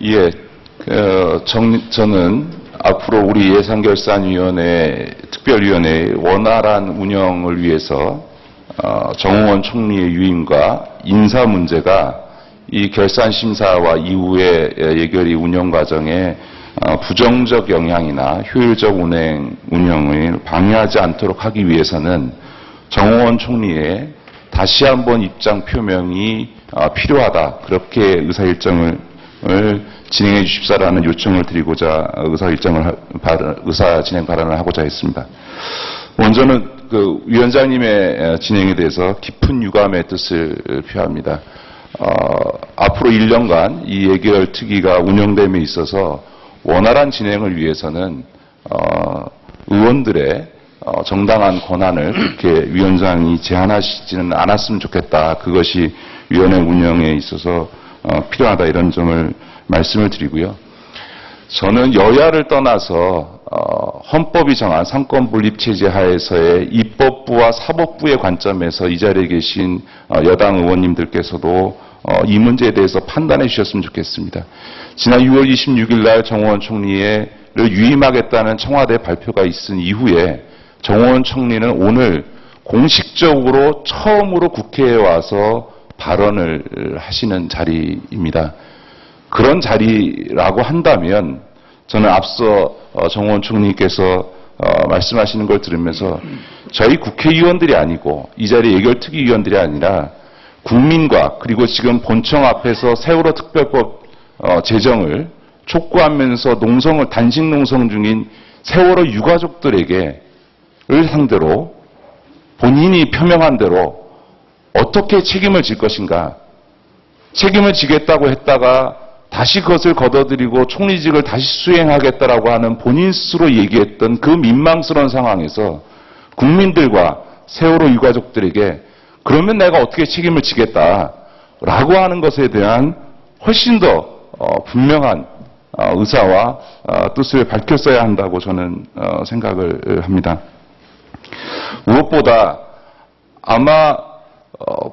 예, 저는 앞으로 우리 예산결산위원회, 특별위원회의 원활한 운영을 위해서 정홍원 총리의 유임과 인사 문제가 이 결산심사와 이후의 예결위 운영 과정에 부정적 영향이나 효율적 운영을 방해하지 않도록 하기 위해서는 정홍원 총리의 다시 한번 입장 표명이 필요하다. 그렇게 의사일정을 진행해 주십사라는 요청을 드리고자 의사 진행 발언을 하고자 했습니다. 먼저는 그 위원장님의 진행에 대해서 깊은 유감의 뜻을 표합니다. 앞으로 1년간 이 예결 특위가 운영됨에 있어서 원활한 진행을 위해서는 의원들의 정당한 권한을 그렇게 위원장이 제한하시지는 않았으면 좋겠다. 그것이 위원회 운영에 있어서 필요하다 이런 점을 말씀을 드리고요. 저는 여야를 떠나서 헌법이 정한 상권분립체제 하에서의 입법부와 사법부의 관점에서 이 자리에 계신 여당 의원님들께서도 이 문제에 대해서 판단해 주셨으면 좋겠습니다. 지난 6월 26일 날 정홍원 총리를 유임하겠다는 청와대 발표가 있은 이후에 정홍원 총리는 오늘 공식적으로 처음으로 국회에 와서 발언을 하시는 자리입니다. 그런 자리라고 한다면 저는 앞서 정홍원 총리께서 말씀하시는 걸 들으면서 저희 국회의원들이 아니고 이 자리 예결특위위원들이 아니라 국민과 그리고 지금 본청 앞에서 세월호 특별법 제정을 촉구하면서 단식 농성 중인 세월호 유가족들에게 상대로 본인이 표명한 대로 어떻게 책임을 질 것인가. 책임을 지겠다고 했다가 다시 그것을 걷어들이고 총리직을 다시 수행하겠다라고 하는 본인 스스로 얘기했던 그 민망스러운 상황에서 국민들과 세월호 유가족들에게 그러면 내가 어떻게 책임을 지겠다라고 하는 것에 대한 훨씬 더 분명한 의사와 뜻을 밝혔어야 한다고 저는 생각을 합니다. 무엇보다 아마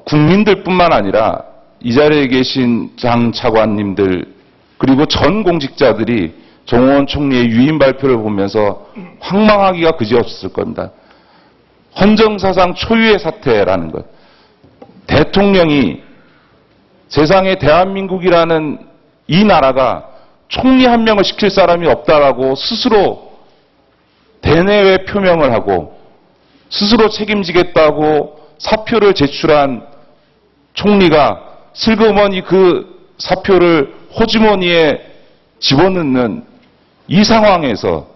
국민들뿐만 아니라 이 자리에 계신 장 차관님들 그리고 전 공직자들이 정홍원 총리의 유임 발표를 보면서 황망하기가 그지없었을 겁니다. 헌정사상 초유의 사태라는 것. 대통령이 세상에 대한민국이라는 이 나라가 총리 한 명을 시킬 사람이 없다라고 스스로 대내외 표명을 하고 스스로 책임지겠다고 사표를 제출한 총리가 슬그머니 그 사표를 호주머니에 집어넣는 이 상황에서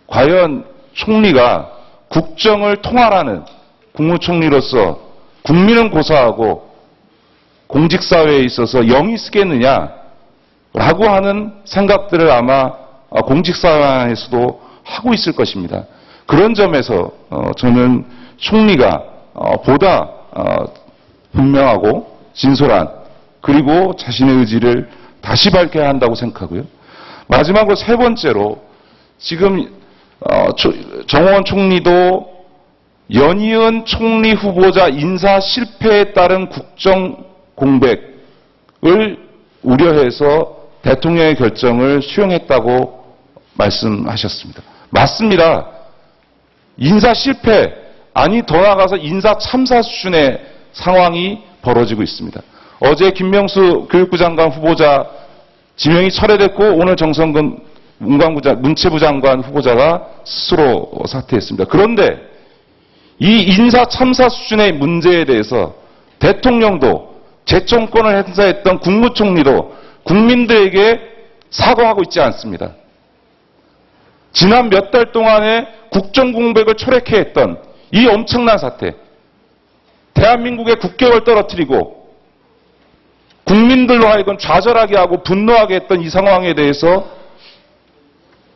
과연 총리가 국정을 통할하는 국무총리로서 국민은 고사하고 공직사회에 있어서 영이 쓰겠느냐라고 하는 생각들을 아마 공직사회에서도 하고 있을 것입니다. 그런 점에서 저는 총리가 보다 분명하고 진솔한 그리고 자신의 의지를 다시 밝혀야 한다고 생각하고요. 마지막으로 세 번째로 지금 정홍원 총리도 연이은 총리 후보자 인사 실패에 따른 국정 공백을 우려해서 대통령의 결정을 수용했다고 말씀하셨습니다. 맞습니다. 인사 실패, 아니 더 나아가서 인사 참사 수준의 상황이 벌어지고 있습니다. 어제 김명수 교육부 장관 후보자 지명이 철회됐고 오늘 정성근 문체부 장관 후보자가 스스로 사퇴했습니다. 그런데 이 인사 참사 수준의 문제에 대해서 대통령도 재청권을 행사했던 국무총리도 국민들에게 사과하고 있지 않습니다. 지난 몇 달 동안의 국정공백을 초래케 했던 이 엄청난 사태, 대한민국의 국격을 떨어뜨리고 국민들로 하여금 좌절하게 하고 분노하게 했던 이 상황에 대해서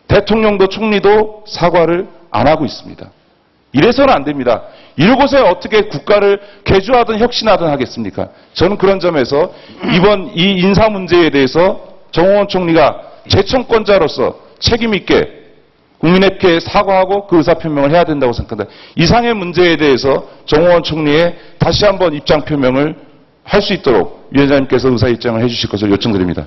대통령도 총리도 사과를 안 하고 있습니다. 이래서는 안 됩니다. 이곳에 어떻게 국가를 개조하든 혁신하든 하겠습니까? 저는 그런 점에서 이번 이 인사 문제에 대해서 정홍원 총리가 재청권자로서 책임 있게 국민에게 사과하고 그 의사표명을 해야 된다고 생각합니다. 이상의 문제에 대해서 정홍원 총리의 다시 한번 입장 표명을 할 수 있도록 위원장님께서 의사일정을 해주실 것을 요청드립니다.